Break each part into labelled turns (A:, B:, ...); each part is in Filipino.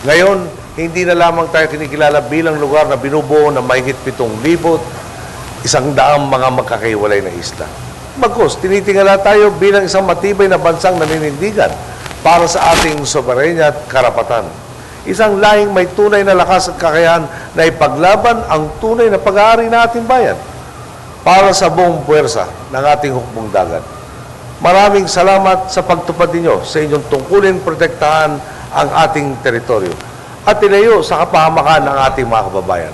A: Ngayon, hindi na lamang tayo kinikilala bilang lugar na binubuo ng mahigit 7,100 mga magkakaiwalay na isla. Bagkus, tinitingala tayo bilang isang matibay na bansang naninindigan para sa ating soberenya at karapatan. Isang lahing may tunay na lakas at kakayahan na ipaglaban ang tunay na pag-aari ng ating bayan para sa buong puwersa ng ating hukbong dagat. Maraming salamat sa pagtupad ninyo sa inyong tungkulin protektahan ang ating teritoryo at ilayo sa kapahamakan ng ating mga kababayan.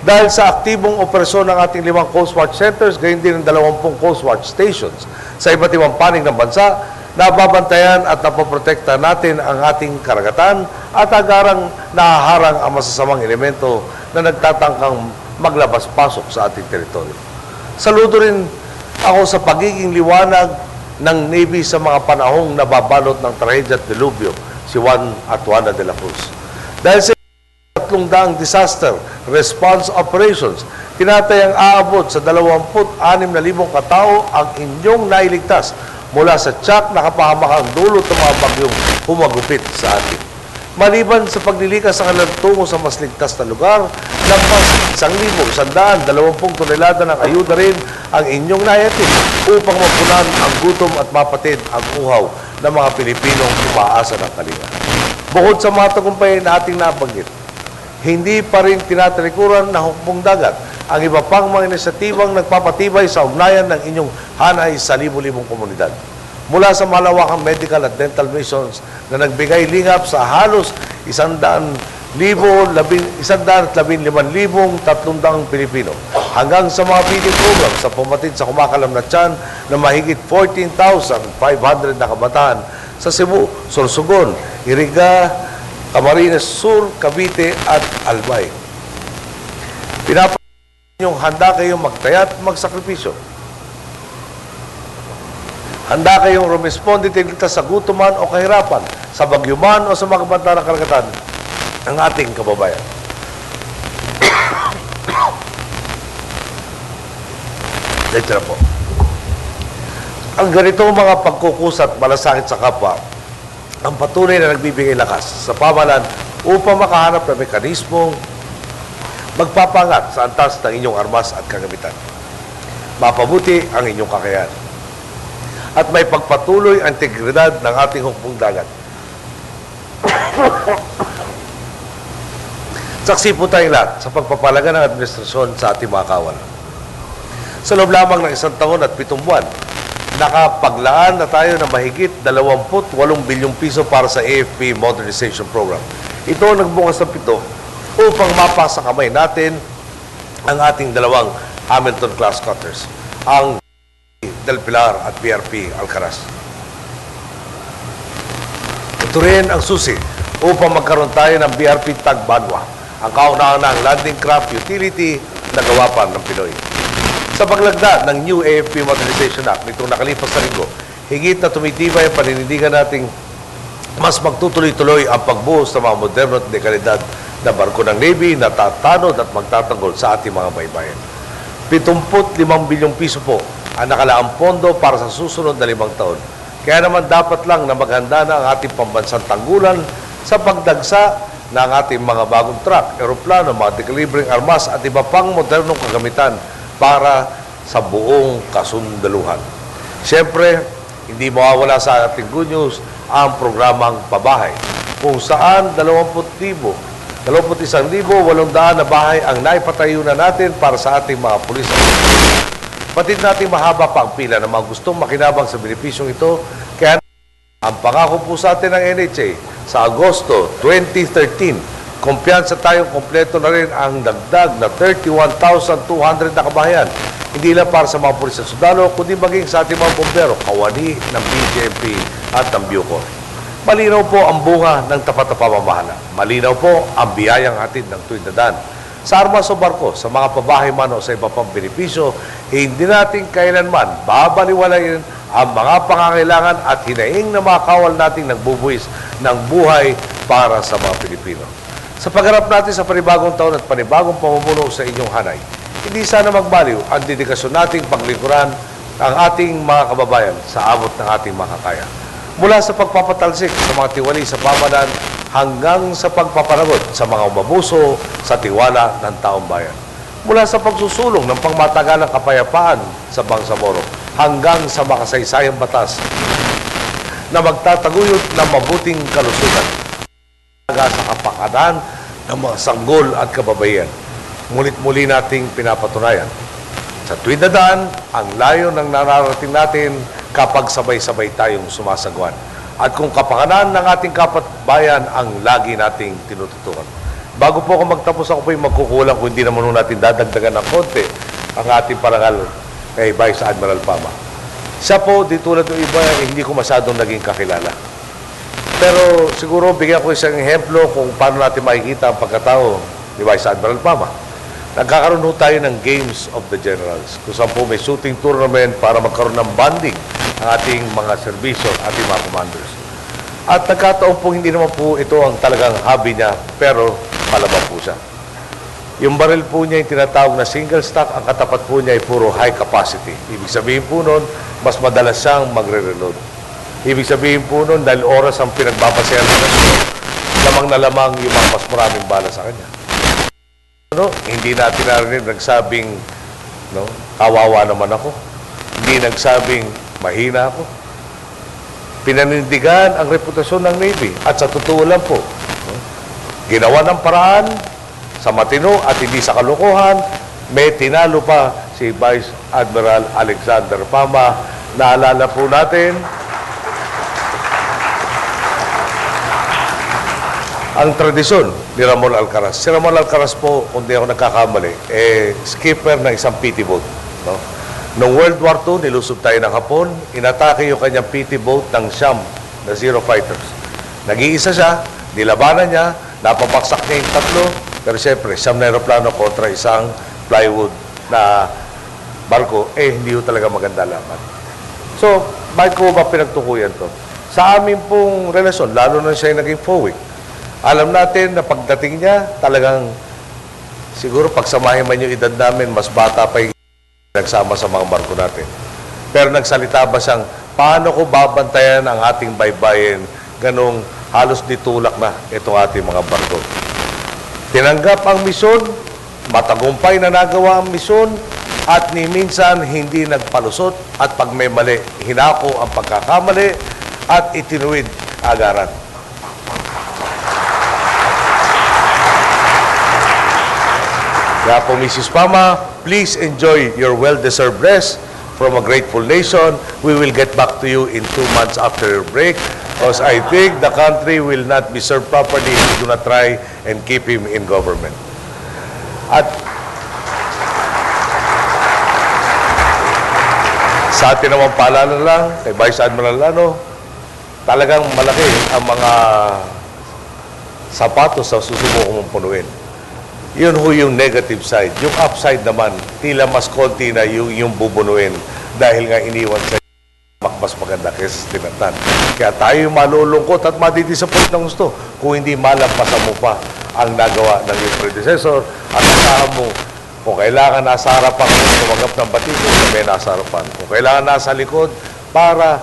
A: Dahil sa aktibong operasyon ng ating 5 Coast Watch Centers, gayon din ang 20 Coast Watch Stations sa iba't ibang panig ng bansa, nababantayan at napoprotekta natin ang ating karagatan at agarang nahaharang ang masasamang elemento na nagtatangkang maglabas-pasok sa ating teritoryo. Saludo rin ako sa pagiging liwanag ng Navy sa mga panahong nababalot ng trahedya at dilubyo, si Juan Atuana de la Cruz. Dahil sa 300 disaster response operations, tinatayang aabot sa 26,000 katao ang inyong nailigtas mula sa tiyak na kapahamakang dulot ng mga bagyong humagupit sa atin. Maliban sa paglilikas sa kanilang tungo sa mas ligtas na lugar, lampas 1,120 tonelada ng ayuda rin ang inyong naihatid upang mapunan ang gutom at mapatid ang uhaw ng mga Pilipinong umaasa ng kalinga. Bukod sa mga tagumpay na ating nabanggit, hindi pa rin tinatalikuran ng hukbong dagat ang iba pang mga inisyatibang nagpapatibay sa ugnayan ng inyong hanay sa libu-libong komunidad. Mula sa malawakang medical at dental missions na nagbigay lingap sa halos 115,300 Pilipino hanggang sa mga feeding program sa pumatid sa kumakalam na tiyan na mahigit 14,500 na kabataan sa Cebu, Sorsogon, Iriga, Camarines Sur, Cavite at Albay. Pinapahalagahan ninyong handa kayong magtaya at magsakripisyo. Handa kayong rumisponde tigligtas sa gutuman o kahirapan, sa bagyuman o sa mga kabanta ng karagatan ng ating kababayan. Dito na po. Ang ganitong mga pagkukusat malasakit sa kapwa, ang patuloy na nagbibigay lakas sa pamahalaan upang makahanap ng mekanismong magpapangat sa antas ng inyong armas at kagamitan. Mapabuti ang inyong kakayahan at may pagpatuloy ang integridad ng ating hukbong dagat. Saksi po tayong lahat sa pagpapalaga ng administrasyon sa ating mga kawalan. Sa loob lamang ng 1 taon at 7 buwan, nakapaglaan na tayo ng mahigit 28 bilyong piso para sa AFP Modernization Program. Ito ang nagbukas ng pito upang mapasa kamay natin ang ating 2 Hamilton-class cutters, ang Del Pilar at BRP Alcaraz. Ito rin ang susi upang magkaroon tayo ng BRP Tagbagwa, ang kauna-unahang landing craft utility na gawa pa ng Pinoy. Sa paglagda ng New AFP Modernization Act nitong nakalipas na linggo, higit na tumitibay ang paninindigan nating mas magtutuloy-tuloy ang pagbuhos ng mga moderno at dekalidad na barko ng Navy na tatanod at magtatanggol sa ating mga baybayin. 75 bilyong piso po ang nakalaang pondo para sa susunod na 5 taon. Kaya naman dapat lang na maghanda na ang ating pambansang tanggulan sa pagdagsa ng ating mga bagong truck, eroplano, mga dekalibreng armas at iba pang modernong kagamitan para sa buong kasundaluhan. Siyempre, hindi mawawala sa ating good news ang programang Pabahay, kung saan 21,800 na bahay ang naipatayo na natin para sa ating mga pulis. Patid natin mahaba pa ang pila ng mga gustong makinabang sa benepisyong ito. Kaya ang pangako po sa atin ng NHA sa Agosto 2013, kumpiyansa tayong kompleto na rin ang dagdag na 31,200 na kabahayan. Hindi lang para sa mga pulis at sundalo, kundi maging sa ating mga bombero, kawani ng BJMP at ng Bucor. Malinaw po ang bunga ng tapat na pamamahala. Malinaw po ang biyayang hatid ng tuwid na daan. Sa armas o barko, sa mga pabahay man o sa iba pang benepisyo, hindi natin kailanman babaliwalayin ang mga pangangailangan at hinaing na mga kawal nating nagbubuwis ng buhay para sa mga Pilipino. Sa pagharap natin sa panibagong taon at panibagong pamumuno sa inyong hanay, hindi sana magbaliw ang dedikasyon nating paglingkuran ang ating mga kababayan sa abot ng ating makakaya. Mula sa pagpapatalsik sa mga tiwali sa pamahalaan hanggang sa pagpapanagot sa mga umabuso sa tiwala ng taong bayan. Mula sa pagsusulong ng pangmatagalang kapayapaan sa Bangsamoro hanggang sa makasaysayang batas na magtataguyod ng mabuting kalusugan sa kapakanan ng mga sanggol at kababaihan. Ngunit muli nating pinapatunayan sa tuwid na daan ang layo ng nararating natin kapag sabay-sabay tayong sumasagwan. At kung kapakanan ng ating kapatbayan ang lagi nating tinututukan. Bago po ako magtapos, ako po yung magkukulang kung hindi naman natin dadagdagan ng konti ang ating parangal kay Vice Admiral Pama. Siya po, di tulad ng iba, hindi ko masyadong naging kakilala. Pero siguro bigyan ko isang ehemplo kung paano natin makikita ang pagkatao ni Vice Admiral Pama. Nagkakaroon ho tayo ng Games of the Generals, kung saan po may shooting tournament para magkaroon ng bonding ang ating mga serbisyo, ating mga commanders. At nagkataon po hindi naman po ito ang talagang hobby niya, pero palaban po siya. Yung baril po niya, yung tinatawag na single stock, ang katapat po niya ay puro high capacity. Ibig sabihin po nun, mas madalas siyang magre-reload. Ibig sabihin po nun, dahil oras ang pinagbabasehan ng nasyon, lamang na lamang yung mga mas maraming bala sa kanya. Hindi natin narinig nagsabing, kawawa naman ako. Hindi nagsabing, mahina ako. Pinanindigan ang reputasyon ng Navy. At sa totoo lang po, ginawa ng paraan sa matino at hindi sa kalokohan, may tinalo pa si Vice Admiral Alexander Pama. Naalala po natin ang tradisyon ni Ramon Alcaraz. Si Ramon Alcaraz po, kung di ako nagkakamali, skipper ng isang PT boat. Noong World War II, nilusob tayo ng Hapon, inatake yung kanyang PT boat ng Siam na Zero Fighters. Nag-iisa siya, nilabanan niya, napabaksak niya yung tatlo, pero siyempre, Siam na aeroplano kontra isang plywood na barko, hindi yung talaga maganda laban. So, bakit ko ba pinagtukuyan to? Sa amin pong relasyon, lalo na siya yung naging FOWIC, alam natin na pagdating niya, talagang siguro pagsamahin man yung edad namin, mas bata pa yung nagsama sa mga barko natin. Pero nagsalita ba siyang, paano ko babantayan ang ating baybayin ganong halos ditulak na itong ating mga barko. Tinanggap ang misyon, matagumpay na nagawa ang misyon, at ni minsan hindi nagpalusot at pag may mali, hinako ang pagkakamali at itinuwid agaran. Kaya po, Mrs. Pama, please enjoy your well-deserved rest from a grateful nation. We will get back to you in 2 months after your break because I think the country will not be served properly if we do not try and keep him in government. At sa atin naman paalala lang, kay Vice Admiral Lano, talagang malaki ang mga sapatos sa susubok mong punuin. Yun ho yung negative side. Yung upside naman, tila mas konti na yung bubunuin dahil nga iniwan sa mas maganda kaysa tinatan. Kaya tayo malulungkot at madidisappoint ng gusto kung hindi malampasan mo pa ang nagawa ng iyong predecessor at asahan mo kung kailangan nasa harapan kung tumanggap ng batiko, may nasa harapan. Kung kailangan nasa likod para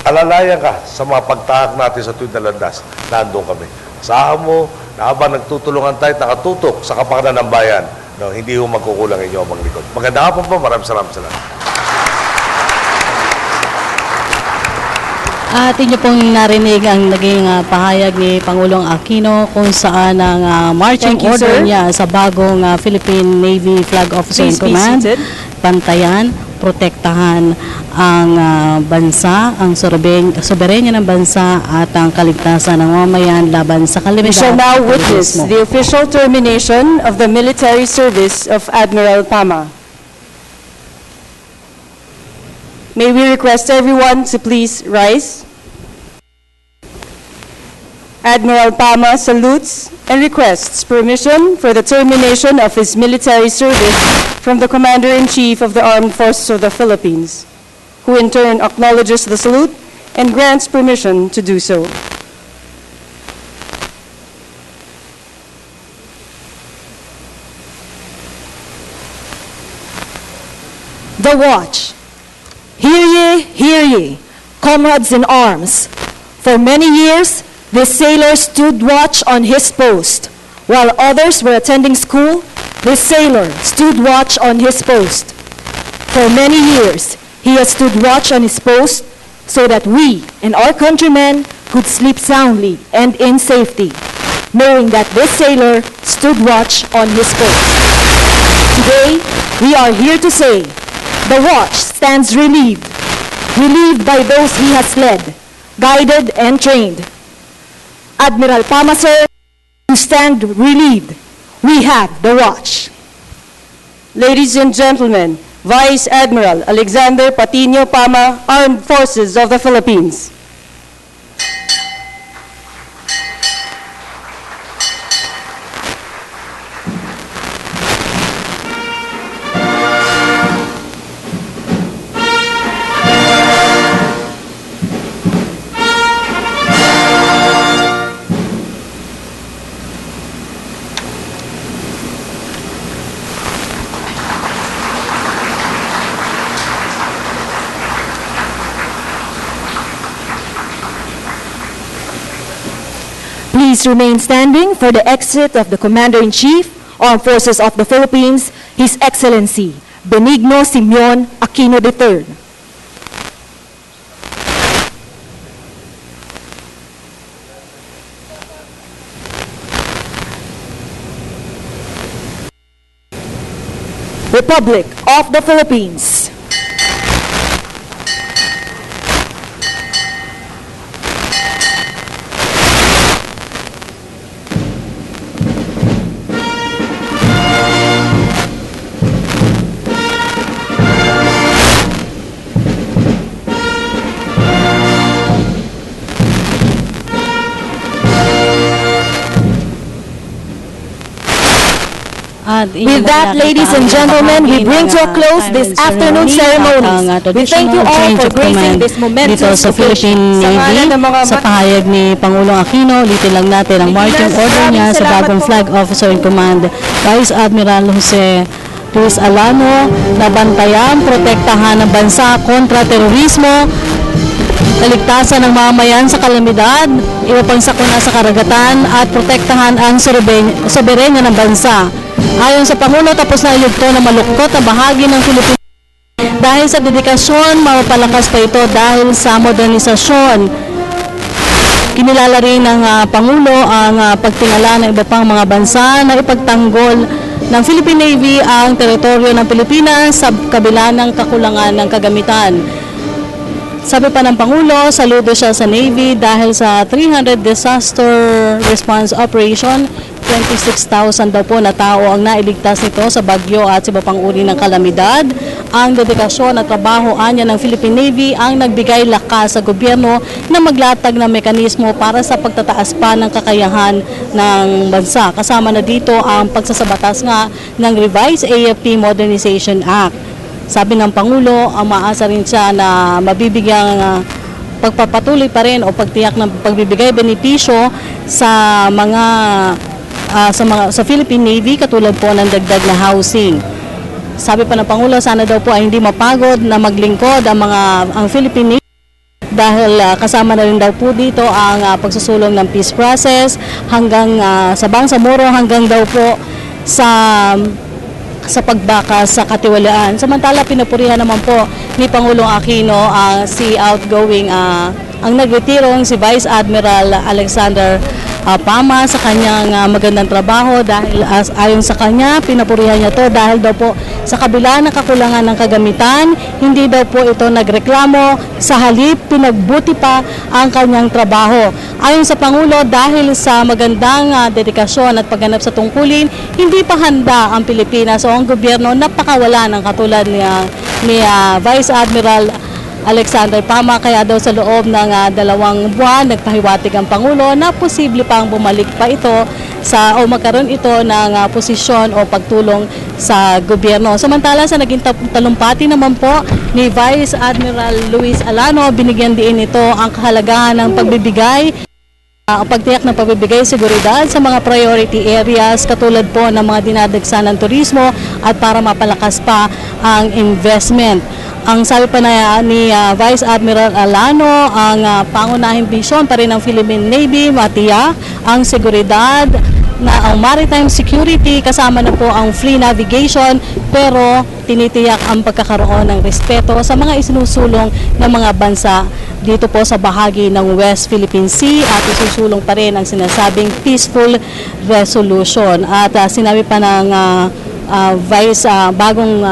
A: alalayan ka sa mga pagtahak natin sa tuwid na landas, nandun kami. Asahan mo na habang nagtutulungan tayo at nakatutok sa kapakanan ng bayan, hindi ho magkukulang inyo ang likod. Magandang hapon po. Maraming salamat.
B: At inyo pong narinig ang naging pahayag ni Pangulong Aquino kung saan ang marching order niya sa bagong Philippine Navy Flag Officer in Command, pantayan, protektahan ang bansa, ang soberenya ng bansa at ang kaligtasan ng mamayan laban sa kalamidad.
C: We shall now witness the official termination of the military service of Admiral Pama. May we request everyone to please rise. Admiral Pama salutes and requests permission for the termination of his military service from the Commander-in-Chief of the Armed Forces of the Philippines, who in turn acknowledges the salute and grants permission to do so.
D: The watch. Hear ye, comrades in arms. For many years, This sailor stood watch on his post. While others were attending school, this sailor stood watch on his post. For many years, he has stood watch on his post so that we and our countrymen could sleep soundly and in safety, knowing that this sailor stood watch on his post. Today, we are here to say, the watch stands relieved by those he has led, guided, and trained. Admiral Pama, sir, you stand relieved. We have the watch.
C: Ladies and gentlemen, Vice Admiral Alexander Patino Pama, Armed Forces of the Philippines.
D: Please remain standing for the exit of the Commander-in-Chief, Armed Forces of the Philippines, His Excellency Benigno Simeon Aquino III. Republic of the Philippines. With that, ladies and gentlemen, we bring to a close this afternoon ceremonies. We thank you all for gracing this momentous
B: dito sa Philippine Navy. Sa pahayag ni Pangulong Aquino, ulitin lang natin ang marching order niya sa bagong Flag Officer in Command, Vice Admiral Jose Luis Alano, na bantayan, protektahan ng bansa kontra terorismo, kaligtasan ng mamamayan sa kalamidad, iba pang sakuna sa karagatan, at protektahan ang soberenya ng bansa. Ayon sa Pangulo, tapos na yugto na maluktot na bahagi ng Pilipinas. Dahil sa dedikasyon, mapapalakas pa ito dahil sa modernisasyon. Kinilala rin ng Pangulo ang pagtingala ng iba pang mga bansa na ipagtanggol ng Philippine Navy ang teritoryo ng Pilipinas sa kabila ng kakulangan ng kagamitan. Sabi pa ng Pangulo, saludo siya sa Navy dahil sa 300 disaster response operation, 26,000 daw po na tao ang nailigtas nito sa bagyo at sa iba pang uri ng kalamidad. Ang dedikasyon at trabaho anya ng Philippine Navy ang nagbigay lakas sa gobyerno na maglatag ng mekanismo para sa pagtataas pa ng kakayahan ng bansa. Kasama na dito ang pagsasabatas nga ng Revised AFP Modernization Act. Sabi ng Pangulo, maasa rin siya na mabibigyang pagpapatuloy pa rin o pagtiyak ng pagbibigay benepisyo sa mga sa Philippine Navy katulad po ng dagdag na housing. Sabi pa ng Pangulo, sana daw po ay hindi mapagod na maglingkod ang Philippine Navy dahil kasama na rin daw po dito ang pagsusulong ng peace process hanggang sa Bangsamoro hanggang daw po sa pagbakas sa katiwalaan. Samantala, pinupurihan naman po ni Pangulong Aquino si outgoing ang nagretirong si Vice Admiral Alexander Pama sa kanyang magandang trabaho dahil ayon sa kanya, pinupurihan niya to dahil daw po sa kabila ng kakulangan ng kagamitan, hindi daw po ito nagreklamo, sa halip pinagbuti pa ang kanyang trabaho. Ayon sa Pangulo, dahil sa magandang dedikasyon at pagganap sa tungkulin, hindi pa handa ang Pilipinas o ang gobyerno napakawala ng katulad ni Vice Admiral Alexander Pama, kaya daw sa loob ng 2 buwan nagpahiwatig ang Pangulo na posible pang bumalik pa ito o magkaroon ito ng posisyon o pagtulong sa gobyerno. Samantala sa naging talumpati naman po ni Vice Admiral Luis Alano, binigyan din ito ang kahalagahan ng pagbibigay pagtiyak ng pagbibigay seguridad sa mga priority areas katulad po ng mga dinadagsa ng turismo at para mapalakas pa ang investment. Ang sabi pa na ni Vice Admiral Alano, ang pangunahing bisyon pa rin ng Philippine Navy, matiyak ang seguridad na ang maritime security kasama na po ang free navigation, pero tinitiyak ang pagkakaroon ng respeto sa mga isinusulong ng mga bansa dito po sa bahagi ng West Philippine Sea at isusulong pa rin ang sinasabing peaceful resolution. At sinabi pa ng bagong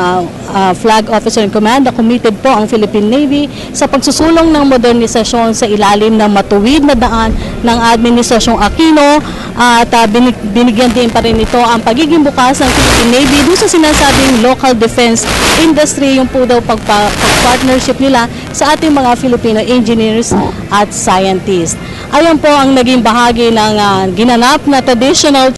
B: flag officer in command na committed po ang Philippine Navy sa pagsusulong ng modernisasyon sa ilalim ng matuwid na daan ng Administrasyong Aquino at binigyan din pa rin ito ang pagiging bukas ng Philippine Navy doon sa sinasabing local defense industry, yung po daw pag-partnership nila sa ating mga Filipino engineers at scientists. Ayan po ang naging bahagi ng ginanap na traditional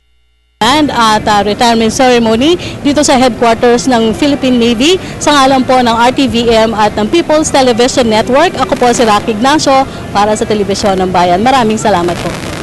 B: at retirement ceremony dito sa headquarters ng Philippine Navy sa ngalan po ng RTVM at ng People's Television Network. Ako po si Rocky Ignacio para sa Telebisyon ng Bayan. Maraming salamat po.